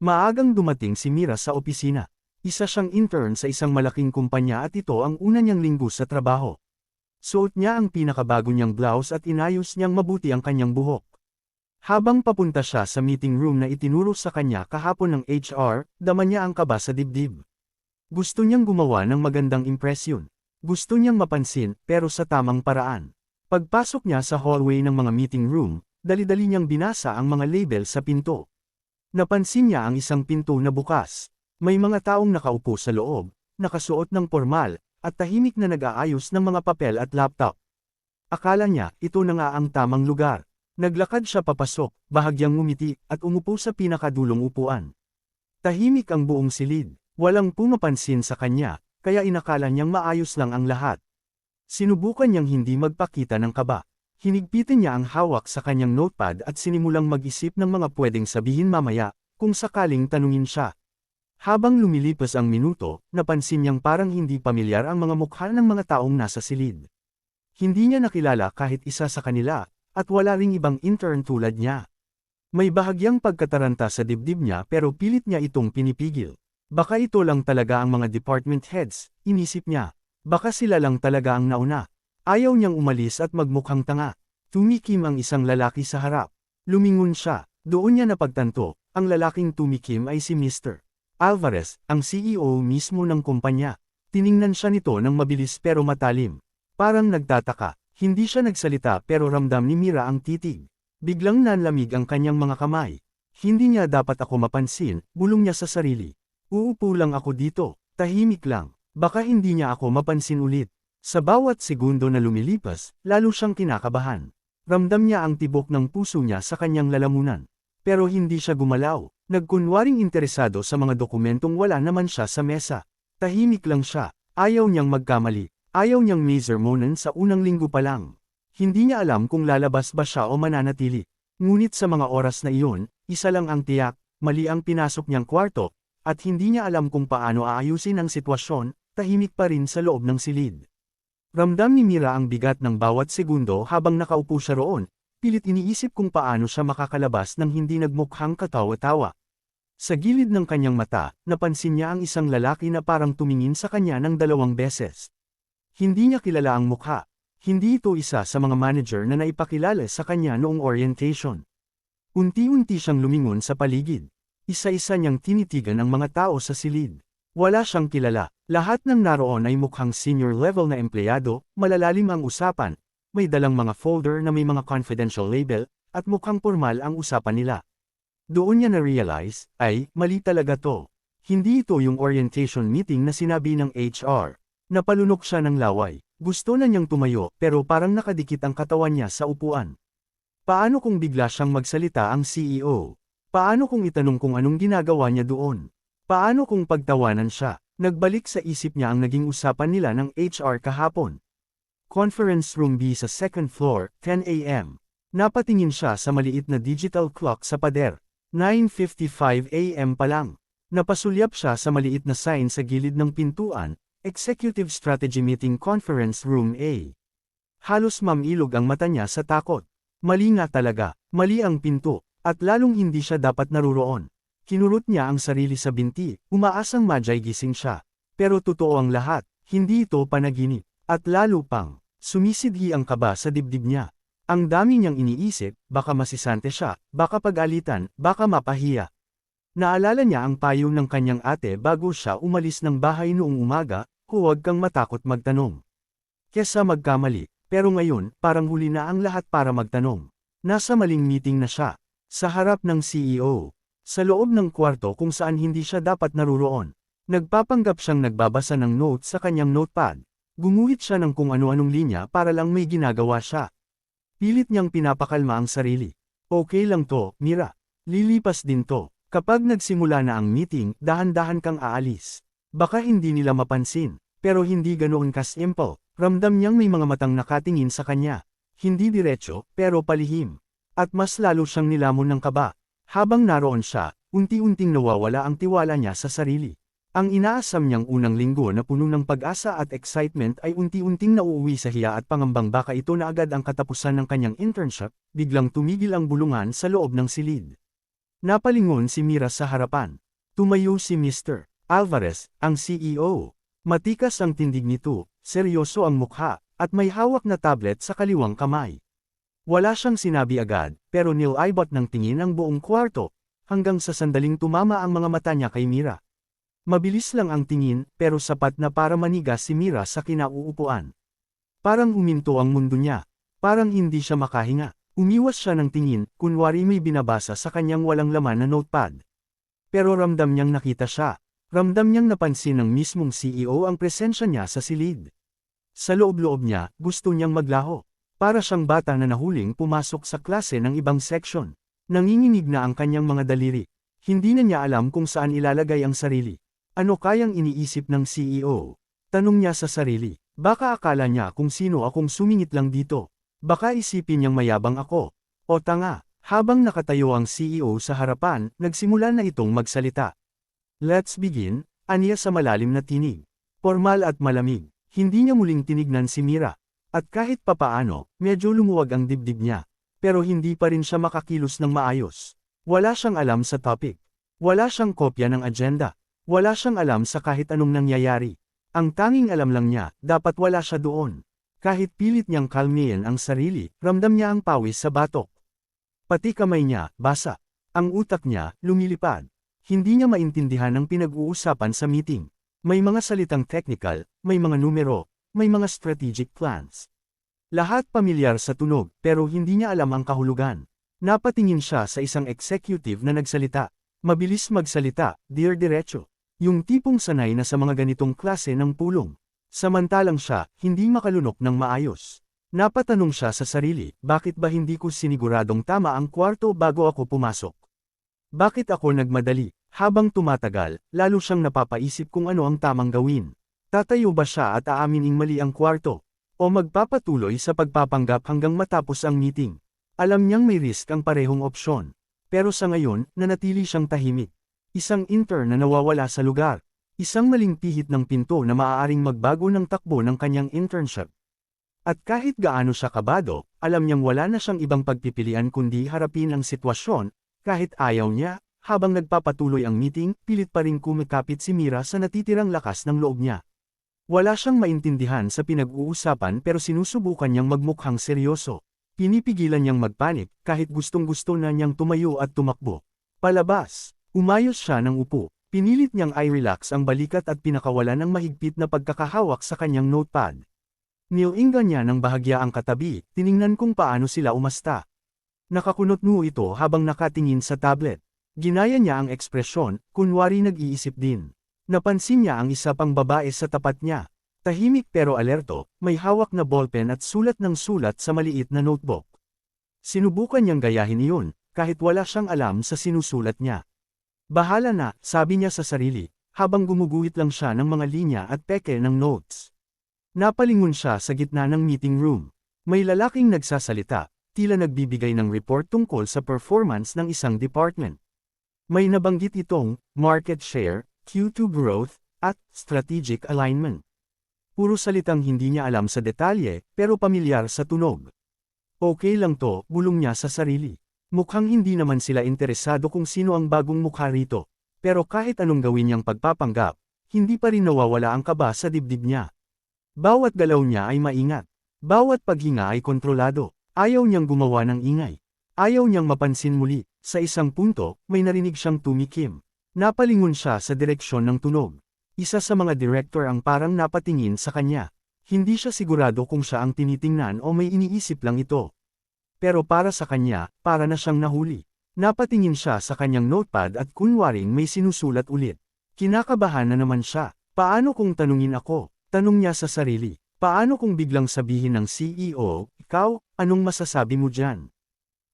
Maagang dumating si Mira sa opisina. Isa siyang intern sa isang malaking kumpanya at ito ang una niyang linggo sa trabaho. Suot niya ang pinakabago niyang blouse at inayos niyang mabuti ang kanyang buhok. Habang papunta siya sa meeting room na itinuro sa kanya kahapon ng HR, dama niya ang kaba sa dibdib. Gusto niyang gumawa ng magandang impresyon. Gusto niyang mapansin, pero sa tamang paraan. Pagpasok niya sa hallway ng mga meeting room, dali-dali niyang binasa ang mga label sa pinto. Napansin niya ang isang pinto na bukas. May mga taong nakaupo sa loob, nakasuot ng pormal, at tahimik na nag-aayos ng mga papel at laptop. Akala niya, ito na nga ang tamang lugar. Naglakad siya papasok, bahagyang ngumiti, at umupo sa pinakadulong upuan. Tahimik ang buong silid, walang pumapansin sa kanya, kaya inakala niyang maayos lang ang lahat. Sinubukan niyang hindi magpakita ng kaba. Hinigpitin niya ang hawak sa kanyang notepad at sinimulang mag-isip ng mga pwedeng sabihin mamaya, kung sakaling tanungin siya. Habang lumilipas ang minuto, napansin niyang parang hindi pamilyar ang mga mukha ng mga taong nasa silid. Hindi niya nakilala kahit isa sa kanila, at wala ring ibang intern tulad niya. May bahagyang pagkataranta sa dibdib niya pero pilit niya itong pinipigil. Baka ito lang talaga ang mga department heads, inisip niya. Baka sila lang talaga ang nauna. Ayaw niyang umalis at magmukhang tanga. Tumikim ang isang lalaki sa harap. Lumingon siya, doon niya napagtanto, ang lalaking tumikim ay si Mr. Alvarez, ang CEO mismo ng kumpanya. Tiningnan siya nito ng mabilis pero matalim. Parang nagtataka, hindi siya nagsalita pero ramdam ni Mira ang titig. Biglang nanlamig ang kanyang mga kamay. Hindi niya dapat ako mapansin, bulong niya sa sarili. Uupo lang ako dito, tahimik lang, baka hindi niya ako mapansin ulit. Sa bawat segundo na lumilipas, lalo siyang kinakabahan. Ramdam niya ang tibok ng puso niya sa kanyang lalamunan. Pero hindi siya gumalaw. Nagkunwaring interesado sa mga dokumentong wala naman siya sa mesa. Tahimik lang siya, ayaw niyang magkamali, ayaw niyang misermonan sa unang linggo pa lang. Hindi niya alam kung lalabas ba siya o mananatili. Ngunit sa mga oras na iyon, isa lang ang tiyak, mali ang pinasok niyang kwarto, at hindi niya alam kung paano aayusin ang sitwasyon, tahimik pa rin sa loob ng silid. Ramdam ni Mira ang bigat ng bawat segundo habang nakaupo siya roon. Pilit iniisip kung paano siya makakalabas ng hindi nagmukhang katawa-tawa. Sa gilid ng kanyang mata, napansin niya ang isang lalaki na parang tumingin sa kanya ng 2 beses. Hindi niya kilala ang mukha. Hindi ito isa sa mga manager na naipakilala sa kanya noong orientation. Unti-unti siyang lumingon sa paligid. Isa-isa niyang tinitigan ang mga tao sa silid. Wala siyang kilala. Lahat ng naroon ay mukhang senior level na empleyado, malalalim ang usapan. May dalang mga folder na may mga confidential label, at mukhang formal ang usapan nila. Doon niya na-realize, ay, mali talaga to. Hindi ito yung orientation meeting na sinabi ng HR. Napalunok siya ng laway. Gusto na niyang tumayo, pero parang nakadikit ang katawan niya sa upuan. Paano kung bigla siyang magsalita ang CEO? Paano kung itanong kung anong ginagawa niya doon? Paano kung pagtawanan siya? Nagbalik sa isip niya ang naging usapan nila ng HR kahapon. Conference room B sa second floor, 10 a.m. Napatingin siya sa maliit na digital clock sa pader. 9:55 a.m. pa lang. Napasulyap siya sa maliit na sign sa gilid ng pintuan, Executive Strategy Meeting Conference Room A. Halos mamilog ang mata niya sa takot. Mali nga talaga, mali ang pinto, at lalong hindi siya dapat naruroon. Kinurot niya ang sarili sa binti, umaasang madyay gising siya. Pero totoo ang lahat, hindi ito panaginip. At lalo pang, sumisidhi ang kaba sa dibdib niya. Ang dami niyang iniisip, baka masisante siya, baka pagalitan, baka mapahiya. Naalala niya ang payo ng kanyang ate bago siya umalis ng bahay noong umaga, huwag kang matakot magtanong. Kesa magkamali, pero ngayon, parang huli na ang lahat para magtanong. Nasa maling meeting na siya, sa harap ng CEO, sa loob ng kwarto kung saan hindi siya dapat naruroon. Nagpapanggap siyang nagbabasa ng notes sa kanyang notepad. Gumuhit siya ng kung ano-anong linya para lang may ginagawa siya. Pilit niyang pinapakalma ang sarili. Okay lang to, Mira. Lilipas din to. Kapag nagsimula na ang meeting, dahan-dahan kang aalis. Baka hindi nila mapansin, pero hindi ganoon ka-simple. Ramdam niyang may mga matang nakatingin sa kanya. Hindi diretso, pero palihim. At mas lalo siyang nilamon ng kaba. Habang naroon siya, unti-unting nawawala ang tiwala niya sa sarili. Ang inaasam niyang unang linggo na puno ng pag-asa at excitement ay unti-unting nauuwi sa hiya at pangambang baka ito na agad ang katapusan ng kanyang internship, biglang tumigil ang bulungan sa loob ng silid. Napalingon si Mira sa harapan. Tumayo si Mr. Alvarez, ang CEO. Matikas ang tindig nito, seryoso ang mukha, at may hawak na tablet sa kaliwang kamay. Wala siyang sinabi agad, pero nilaybot ng tingin ang buong kwarto, hanggang sa sandaling tumama ang mga mata niya kay Mira. Mabilis lang ang tingin, pero sapat na para manigas si Mira sa kinauupuan. Parang huminto ang mundo niya. Parang hindi siya makahinga. Umiwas siya ng tingin, kunwari may binabasa sa kanyang walang laman na notepad. Pero ramdam niyang nakita siya. Ramdam niyang napansin ng mismong CEO ang presensya niya sa silid. Sa loob-loob niya, gusto niyang maglaho. Para siyang bata na nahuling pumasok sa klase ng ibang section. Nanginginig na ang kanyang mga daliri. Hindi na niya alam kung saan ilalagay ang sarili. Ano kayang iniisip ng CEO? Tanong niya sa sarili. Baka akala niya kung sino akong sumingit lang dito. Baka isipin niyang mayabang ako. O tanga, habang nakatayo ang CEO sa harapan, nagsimula na itong magsalita. Let's begin, aniya sa malalim na tinig. Formal at malamig. Hindi niya muling tinignan si Mira. At kahit papaano, medyo lumuwag ang dibdib niya. Pero hindi pa rin siya makakilos ng maayos. Wala siyang alam sa topic. Wala siyang kopya ng agenda. Wala siyang alam sa kahit anong nangyayari. Ang tanging alam lang niya, dapat wala siya doon. Kahit pilit niyang kalmihin ang sarili, ramdam niya ang pawis sa batok. Pati kamay niya, basa. Ang utak niya, lumilipad. Hindi niya maintindihan ang pinag-uusapan sa meeting. May mga salitang technical, may mga numero, may mga strategic plans. Lahat pamilyar sa tunog, pero hindi niya alam ang kahulugan. Napatingin siya sa isang executive na nagsalita. Mabilis magsalita, diretso. Yung tipong sanay na sa mga ganitong klase ng pulong. Samantalang siya, hindi makalunok ng maayos. Napatanong siya sa sarili, bakit ba hindi ko siniguradong tama ang kwarto bago ako pumasok? Bakit ako nagmadali? Habang tumatagal, lalo siyang napapaisip kung ano ang tamang gawin. Tatayo ba siya at aaminin mali ang kwarto? O magpapatuloy sa pagpapanggap hanggang matapos ang meeting? Alam niyang may risk ang parehong opsyon. Pero sa ngayon, nanatili siyang tahimik. Isang intern na nawawala sa lugar. Isang maling pihit ng pinto na maaaring magbago ng takbo ng kanyang internship. At kahit gaano siya kabado, alam niyang wala na siyang ibang pagpipilian kundi harapin ang sitwasyon, kahit ayaw niya, habang nagpapatuloy ang meeting, pilit pa rin kumikapit si Mira sa natitirang lakas ng loob niya. Wala siyang maintindihan sa pinag-uusapan pero sinusubukan niyang magmukhang seryoso. Pinipigilan niyang magpanik kahit gustong-gusto na niyang tumayo at tumakbo. Palabas, umayos siya ng upo. Pinilit niyang i-relax ang balikat at pinakawalan ng mahigpit na pagkakahawak sa kanyang notepad. Nilainggan niya ng bahagya ang katabi, tiningnan kung paano sila umasta. Nakakunot-ngu ito habang nakatingin sa tablet. Ginaya niya ang ekspresyon, kunwari nag-iisip din. Napansin niya ang isa pang babae sa tapat niya. Tahimik pero alerto, may hawak na ballpen at sulat ng sulat sa maliit na notebook. Sinubukan niyang gayahin iyon, kahit wala siyang alam sa sinusulat niya. Bahala na, sabi niya sa sarili, habang gumuguhit lang siya ng mga linya at peke ng notes. Napalingon siya sa gitna ng meeting room. May lalaking nagsasalita, tila nagbibigay ng report tungkol sa performance ng isang department. May nabanggit itong market share, Q2 growth, at strategic alignment. Puro salitang hindi niya alam sa detalye, pero pamilyar sa tunog. Okay lang to, bulong niya sa sarili. Mukhang hindi naman sila interesado kung sino ang bagong mukha rito. Pero kahit anong gawin niyang pagpapanggap, hindi pa rin nawawala ang kaba sa dibdib niya. Bawat galaw niya ay maingat. Bawat paghinga ay kontrolado. Ayaw niyang gumawa ng ingay. Ayaw niyang mapansin muli. Sa isang punto, may narinig siyang tumikim. Napalingon siya sa direksyon ng tunog. Isa sa mga director ang parang napatingin sa kanya. Hindi siya sigurado kung siya ang tinitingnan o may iniisip lang ito. Pero para sa kanya, para na siyang nahuli. Napatingin siya sa kanyang notepad at kunwaring may sinusulat ulit. Kinakabahan na naman siya. Paano kung tanungin ako? Tanong niya sa sarili. Paano kung biglang sabihin ng CEO, ikaw, anong masasabi mo dyan?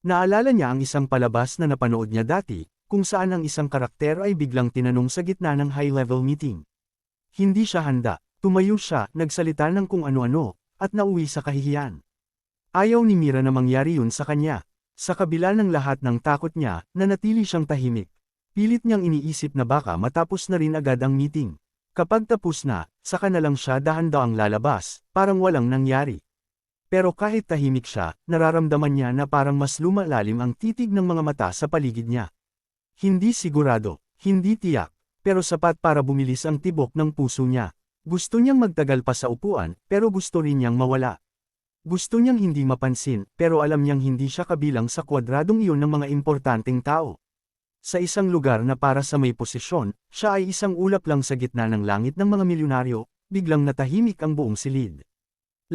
Naalala niya ang isang palabas na napanood niya dati, kung saan ang isang karakter ay biglang tinanong sa gitna ng high-level meeting. Hindi siya handa. Tumayo siya, nagsalita ng kung ano-ano, at nauwi sa kahihiyan. Ayaw ni Mira na mangyari yun sa kanya. Sa kabila ng lahat ng takot niya, nanatili siyang tahimik. Pilit niyang iniisip na baka matapos na rin agad ang meeting. Kapag tapos na, saka na lang siya dahan-dahang lalabas, parang walang nangyari. Pero kahit tahimik siya, nararamdaman niya na parang mas lumalalim ang titig ng mga mata sa paligid niya. Hindi sigurado, hindi tiyak, pero sapat para bumilis ang tibok ng puso niya. Gusto niyang magtagal pa sa upuan, pero gusto rin niyang mawala. Gusto niyang hindi mapansin, pero alam niyang hindi siya kabilang sa kwadradong iyon ng mga importanteng tao. Sa isang lugar na para sa may posisyon, siya ay isang ulap lang sa gitna ng langit ng mga milyonaryo, biglang natahimik ang buong silid.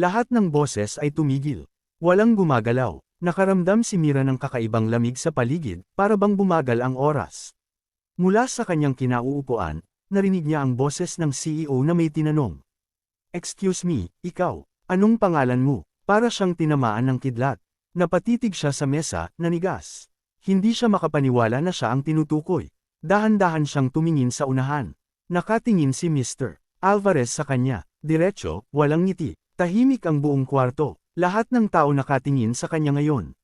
Lahat ng boses ay tumigil. Walang gumagalaw. Nakaramdam si Mira ng kakaibang lamig sa paligid, para bang bumagal ang oras. Mula sa kanyang kinauupuan, narinig niya ang boses ng CEO na may tinanong. "Excuse me, ikaw, anong pangalan mo?" Para siyang tinamaan ng kidlat. Napatitig siya sa mesa, nanigas. Hindi siya makapaniwala na siya ang tinutukoy. Dahan-dahan siyang tumingin sa unahan. Nakatingin si Mr. Alvarez sa kanya. Diretso, walang ngiti. Tahimik ang buong kwarto. Lahat ng tao nakatingin sa kanya ngayon.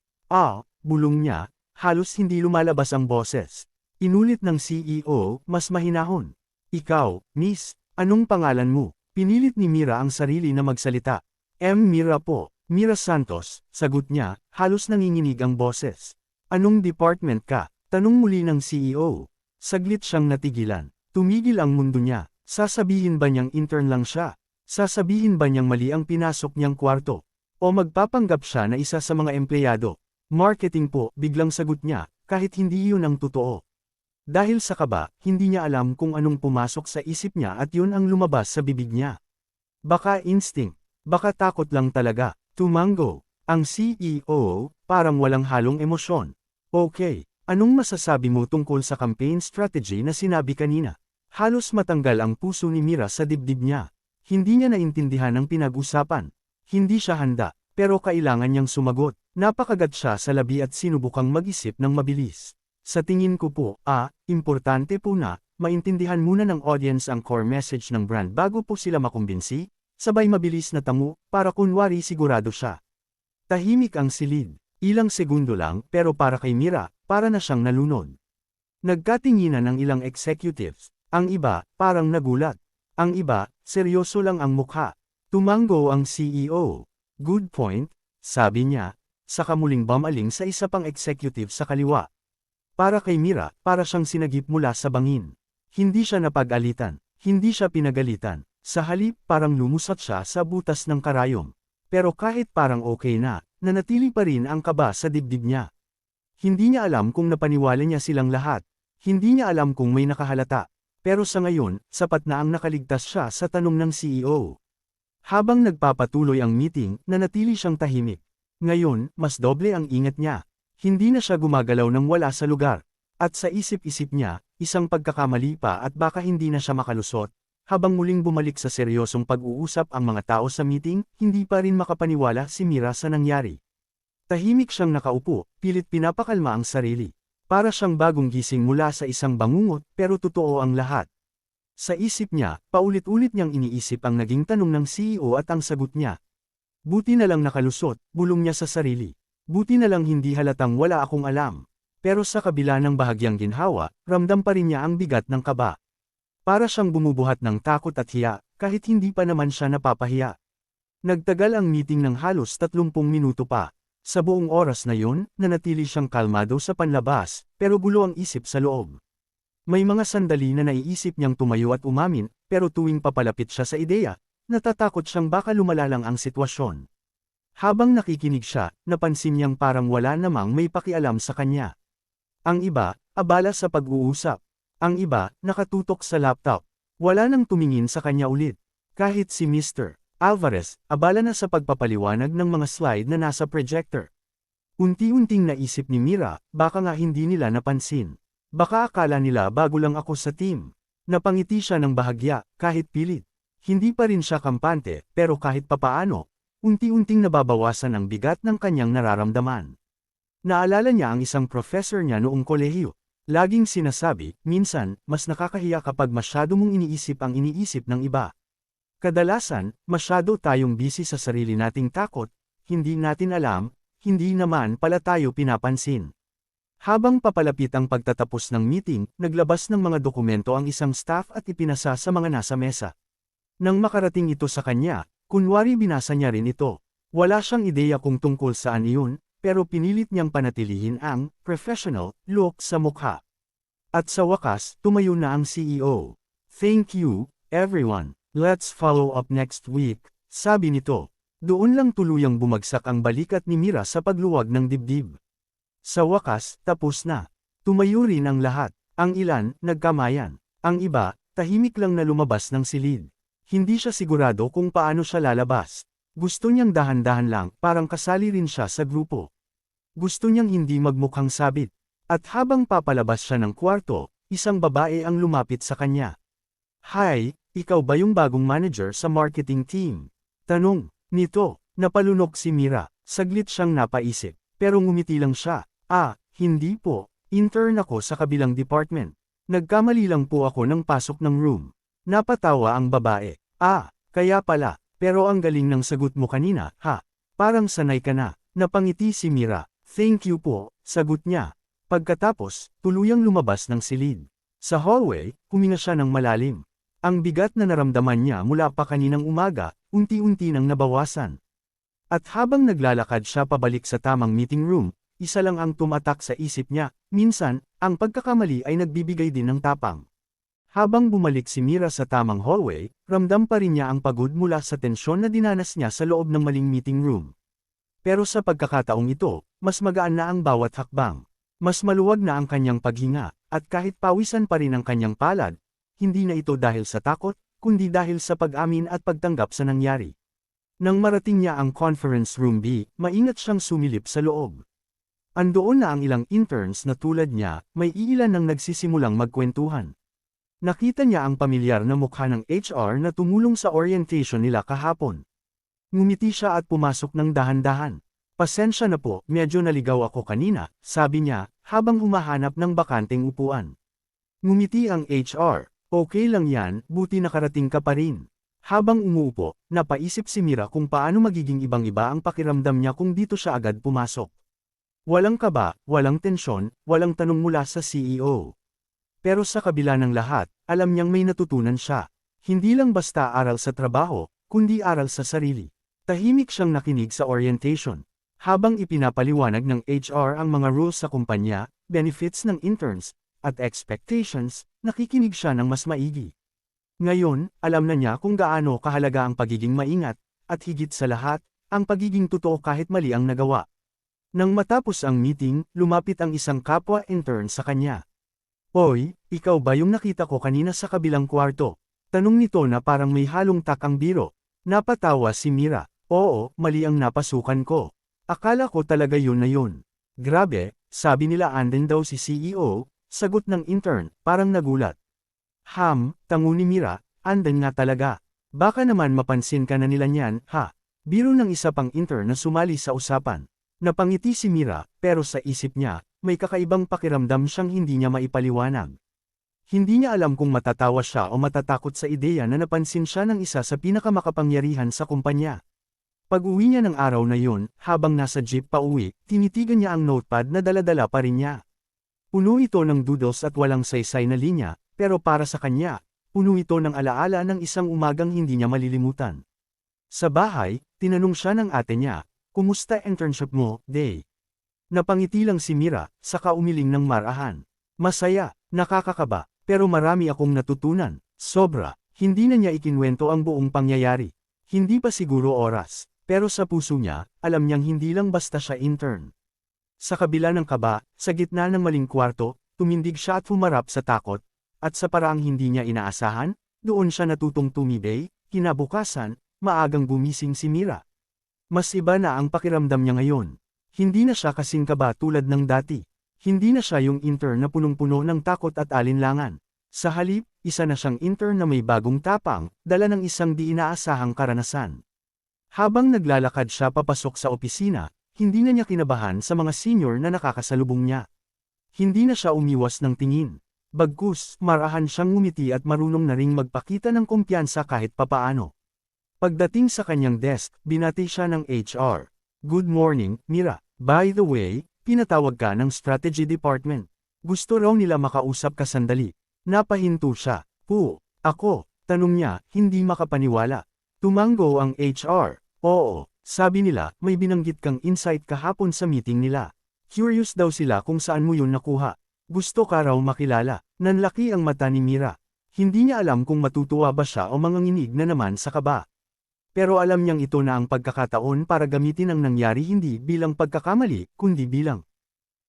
Bulong niya, halos hindi lumalabas ang boses. Inulit ng CEO, mas mahinahon. "Ikaw, miss, anong pangalan mo?" Pinilit ni Mira ang sarili na magsalita. Mira po." "Mira Santos," sagot niya, halos nanginginig ang boses. "Anong department ka?" Tanong muli ng CEO. Saglit siyang natigilan. Tumigil ang mundo niya. Sasabihin ba niyang intern lang siya? Sasabihin ba niyang mali ang pinasok niyang kwarto? O magpapanggap siya na isa sa mga empleyado? "Marketing po," biglang sagot niya, kahit hindi iyon ang totoo. Dahil sa kaba, hindi niya alam kung anong pumasok sa isip niya at yun ang lumabas sa bibig niya. Baka instinct, baka takot lang talaga. Tumango. Ang CEO, parang walang halong emosyon. "Okay, anong masasabi mo tungkol sa campaign strategy na sinabi kanina?" Halos matanggal ang puso ni Mira sa dibdib niya. Hindi niya naintindihan ang pinag-usapan. Hindi siya handa, pero kailangan niyang sumagot. Napakagat siya sa labi at sinubukang mag-isip ng mabilis. "Sa tingin ko po, importante po na, maintindihan muna ng audience ang core message ng brand bago po sila makumbinsi." Sabay mabilis na tango, para kunwari sigurado siya. Tahimik ang silid. Ilang segundo lang, pero para kay Mira, para na siyang nalunod. Nagkatinginan ang ilang executives. Ang iba, parang nagulat. Ang iba, seryoso lang ang mukha. Tumango ang CEO. "Good point," sabi niya, saka muling bumaling sa isa pang executive sa kaliwa. Para kay Mira, para siyang sinagip mula sa bangin. Hindi siya napag-alitan. Hindi siya pinagalitan. Sa halip, parang lumusot siya sa butas ng karayom. Pero kahit parang okay na, nanatili pa rin ang kaba sa dibdib niya. Hindi niya alam kung napaniwala niya silang lahat. Hindi niya alam kung may nakahalata. Pero sa ngayon, sapat na ang nakaligtas siya sa tanong ng CEO. Habang nagpapatuloy ang meeting, nanatili siyang tahimik. Ngayon, mas doble ang ingat niya. Hindi na siya gumagalaw ng wala sa lugar. At sa isip-isip niya, isang pagkakamali pa at baka hindi na siya makalusot. Habang muling bumalik sa seryosong pag-uusap ang mga tao sa meeting, hindi pa rin makapaniwala si Mira sa nangyari. Tahimik siyang nakaupo, pilit pinapakalma ang sarili. Para siyang bagong gising mula sa isang bangungot, pero totoo ang lahat. Sa isip niya, paulit-ulit niyang iniisip ang naging tanong ng CEO at ang sagot niya. "Buti na lang nakalusot," bulong niya sa sarili. "Buti na lang hindi halatang wala akong alam." Pero sa kabila ng bahagyang ginhawa, ramdam pa rin niya ang bigat ng kaba. Para siyang bumubuhat ng takot at hiya, kahit hindi pa naman siya napapahiya. Nagtagal ang meeting ng halos 30 minuto pa. Sa buong oras na yun, nanatili siyang kalmado sa panlabas, pero gulo ang isip sa loob. May mga sandali na naiisip niyang tumayo at umamin, pero tuwing papalapit siya sa ideya, natatakot siyang baka lumala lang ang sitwasyon. Habang nakikinig siya, napansin niyang parang wala namang may pakialam sa kanya. Ang iba, abala sa pag-uusap. Ang iba, nakatutok sa laptop. Wala nang tumingin sa kanya ulit. Kahit si Mr. Alvarez, abala na sa pagpapaliwanag ng mga slide na nasa projector. Unti-unting naisip ni Mira, baka nga hindi nila napansin. Baka akala nila bago lang ako sa team. Napangiti siya ng bahagya, kahit pilit. Hindi pa rin siya kampante, pero kahit papaano, unti-unting nababawasan ang bigat ng kanyang nararamdaman. Naalala niya ang isang professor niya noong kolehiyo. Laging sinasabi, minsan, mas nakakahiya kapag masyado mong iniisip ang iniisip ng iba. Kadalasan, masyado tayong busy sa sarili nating takot, hindi natin alam, hindi naman pala tayo pinapansin. Habang papalapit ang pagtatapos ng meeting, naglabas ng mga dokumento ang isang staff at ipinasa sa mga nasa mesa. Nang makarating ito sa kanya, kunwari binasa niya rin ito. Wala siyang ideya kung tungkol saan iyon, pero pinilit niyang panatilihin ang professional look sa mukha. At sa wakas, tumayo na ang CEO. Thank you, everyone. Let's follow up next week, sabi nito. Doon lang tuluyang bumagsak ang balikat ni Mira sa pagluwag ng dibdib. Sa wakas, tapos na. Tumayo rin ang lahat. Ang ilan, nagkamayan. Ang iba, tahimik lang na lumabas ng silid. Hindi siya sigurado kung paano siya lalabas. Gusto niyang dahan-dahan lang, parang kasali rin siya sa grupo. Gusto niyang hindi magmukhang sabit. At habang papalabas siya ng kwarto, isang babae ang lumapit sa kanya. Hi, ikaw ba yung bagong manager sa marketing team? Tanong nito. Napalunok si Mira. Saglit siyang napaisip. Pero ngumiti lang siya. Hindi po. Intern ako sa kabilang department. Nagkamali lang po ako ng pasok ng room. Napatawa ang babae. Kaya pala. Pero ang galing ng sagot mo kanina, ha? Parang sanay ka na. Napangiti si Mira. Thank you po, sagot niya. Pagkatapos, tuluyang lumabas ng silid. Sa hallway, huminga siya ng malalim. Ang bigat na naramdaman niya mula pa kaninang umaga, unti-unti nang nabawasan. At habang naglalakad siya pabalik sa tamang meeting room, isa lang ang tumatak sa isip niya. Minsan, ang pagkakamali ay nagbibigay din ng tapang. Habang bumalik si Mira sa tamang hallway, ramdam pa rin niya ang pagod mula sa tensyon na dinanas niya sa loob ng maling meeting room. Pero sa pagkakataong ito, mas magaan na ang bawat hakbang. Mas maluwag na ang kanyang paghinga, at kahit pawisan pa rin ang kanyang palad, hindi na ito dahil sa takot, kundi dahil sa pag-amin at pagtanggap sa nangyari. Nang marating niya ang conference room B, maingat siyang sumilip sa loob. Andoon na ang ilang interns na tulad niya, may iilan nang nagsisimulang magkwentuhan. Nakita niya ang pamilyar na mukha ng HR na tumulong sa orientation nila kahapon. Ngumiti siya at pumasok ng dahan-dahan. Pasensya na po, medyo naligaw ako kanina, sabi niya, habang humahanap ng bakanteng upuan. Ngumiti ang HR. Okay lang yan, buti nakarating ka pa rin. Habang umuupo, napaisip si Mira kung paano magiging ibang-iba ang pakiramdam niya kung dito siya agad pumasok. Walang kaba, walang tensyon, walang tanong mula sa CEO. Pero sa kabila ng lahat, alam niyang may natutunan siya. Hindi lang basta aral sa trabaho, kundi aral sa sarili. Tahimik siyang nakinig sa orientation. Habang ipinapaliwanag ng HR ang mga rules sa kumpanya, benefits ng interns, at expectations, nakikinig siya ng mas maigi. Ngayon, alam na niya kung gaano kahalaga ang pagiging maingat, at higit sa lahat, ang pagiging totoo kahit mali ang nagawa. Nang matapos ang meeting, lumapit ang isang kapwa intern sa kanya. Oy, ikaw ba yung nakita ko kanina sa kabilang kwarto? Tanong nito na parang may halong takang biro. Napatawa si Mira. Oo, mali ang napasukan ko. Akala ko talaga yun na yun. Grabe, sabi nila andin daw si CEO, sagot ng intern, parang nagulat. Tango ni Mira, andin nga talaga. Baka naman mapansin ka na nila niyan, ha? Biro ng isa pang intern na sumali sa usapan. Napangiti si Mira, pero sa isip niya, may kakaibang pakiramdam siyang hindi niya maipaliwanag. Hindi niya alam kung matatawa siya o matatakot sa ideya na napansin siya ng isa sa pinakamakapangyarihan sa kumpanya. Pag-uwi niya ng araw na yun, habang nasa jeep pa uwi, tinitigan niya ang notepad na dala-dala pa rin niya. Puno ito ng doodles at walang saysay na linya, pero para sa kanya, puno ito ng alaala ng isang umagang hindi niya malilimutan. Sa bahay, tinanong siya ng ate niya, "Kumusta internship mo, Day?" Napangiti lang si Mira, saka umiling ng marahan. "Masaya, nakakakaba, pero marami akong natutunan, sobra." Hindi na niya ikinwento ang buong pangyayari. Hindi pa siguro oras, pero sa puso niya, alam niyang hindi lang basta siya intern. Sa kabila ng kaba, sa gitna ng maling kwarto, tumindig siya at humarap sa takot, at sa paraang hindi niya inaasahan, doon siya natutong tumibay. Kinabukasan, maagang gumising si Mira. Mas iba na ang pakiramdam niya ngayon. Hindi na siya kasing kaba tulad ng dati. Hindi na siya yung intern na punong-puno ng takot at alinlangan. Sa halip, isa na siyang intern na may bagong tapang, dala ng isang di inaasahang karanasan. Habang naglalakad siya papasok sa opisina, hindi na niya kinabahan sa mga senior na nakakasalubong niya. Hindi na siya umiwas ng tingin. Bagkus, marahan siyang ngumiti at marunong na ring magpakita ng kumpiyansa kahit papaano. Pagdating sa kanyang desk, binati siya ng HR. "Good morning, Mira. By the way, pinatawag ka ng strategy department. Gusto raw nila makausap ka sandali." Napahinto siya. Ako?" Tanong niya, hindi makapaniwala. Tumango ang HR. "Oo, sabi nila, may binanggit kang insight kahapon sa meeting nila. Curious daw sila kung saan mo yun nakuha." Gusto ka raw makilala. Nanlaki ang mata ni Mira. Hindi niya alam kung matutuwa ba siya o manganginig na naman sa kaba. Pero alam niyang ito na ang pagkakataon para gamitin ang nangyari hindi bilang pagkakamali, kundi bilang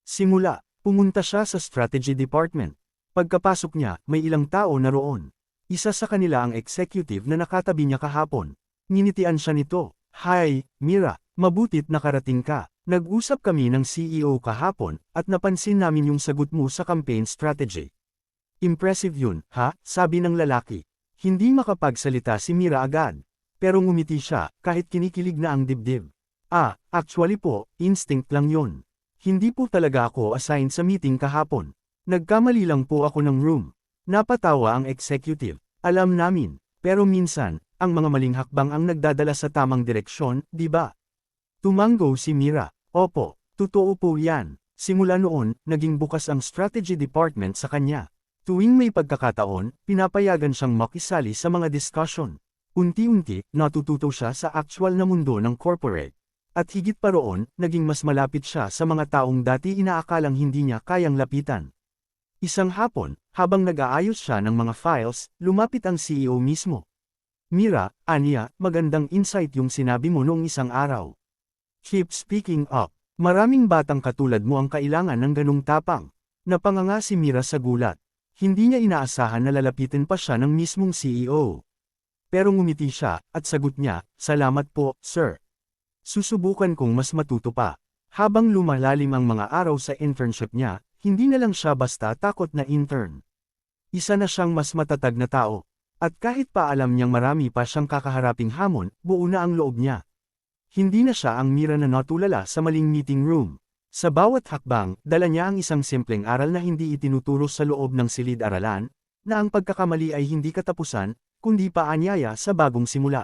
simula. Pumunta siya sa strategy department. Pagkapasok niya, may ilang tao na roon. Isa sa kanila ang executive na nakatabi niya kahapon. Nginitian siya nito. Hi, Mira, mabutit nakarating ka. Nag-usap kami ng CEO kahapon, at napansin namin yung sagot mo sa campaign strategy. Impressive yun, ha? Sabi ng lalaki. Hindi makapagsalita si Mira agad. Pero ngumiti siya, kahit kinikilig na ang dibdib. Actually po, instinct lang yun. Hindi po talaga ako assigned sa meeting kahapon. Nagkamali lang po ako ng room. Napatawa ang executive. Alam namin, pero minsan, ang mga maling hakbang ang nagdadala sa tamang direksyon, di ba? Tumango si Mira. Opo, totoo po yan. Simula noon, naging bukas ang strategy department sa kanya. Tuwing may pagkakataon, pinapayagan siyang makisali sa mga discussion. Unti-unti, natututo siya sa actual na mundo ng corporate. At higit pa roon, naging mas malapit siya sa mga taong dati inaakalang hindi niya kayang lapitan. Isang hapon, habang nag-aayos siya ng mga files, lumapit ang CEO mismo. Mira, Anya, magandang insight yung sinabi mo noong isang araw. Keep speaking up. Maraming batang katulad mo ang kailangan ng ganung tapang. Napanganga si Mira sa gulat. Hindi niya inaasahan na lalapitin pa siya ng mismong CEO. Pero ngumiti siya, at sagot niya, salamat po, sir. Susubukan kong mas matuto pa. Habang lumalalim ang mga araw sa internship niya, hindi na lang siya basta takot na intern. Isa na siyang mas matatag na tao. At kahit pa alam niyang marami pa siyang kakaharaping hamon, buo na ang loob niya. Hindi na siya ang Mira na natulala sa maling meeting room. Sa bawat hakbang, dala niya ang isang simpleng aral na hindi itinuturo sa loob ng silid-aralan, na ang pagkakamali ay hindi katapusan, kundi paanyaya sa bagong simula.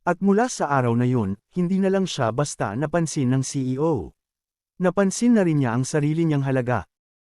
At mula sa araw na yun, hindi na lang siya basta napansin ng CEO. Napansin na rin niya ang sarili niyang halaga.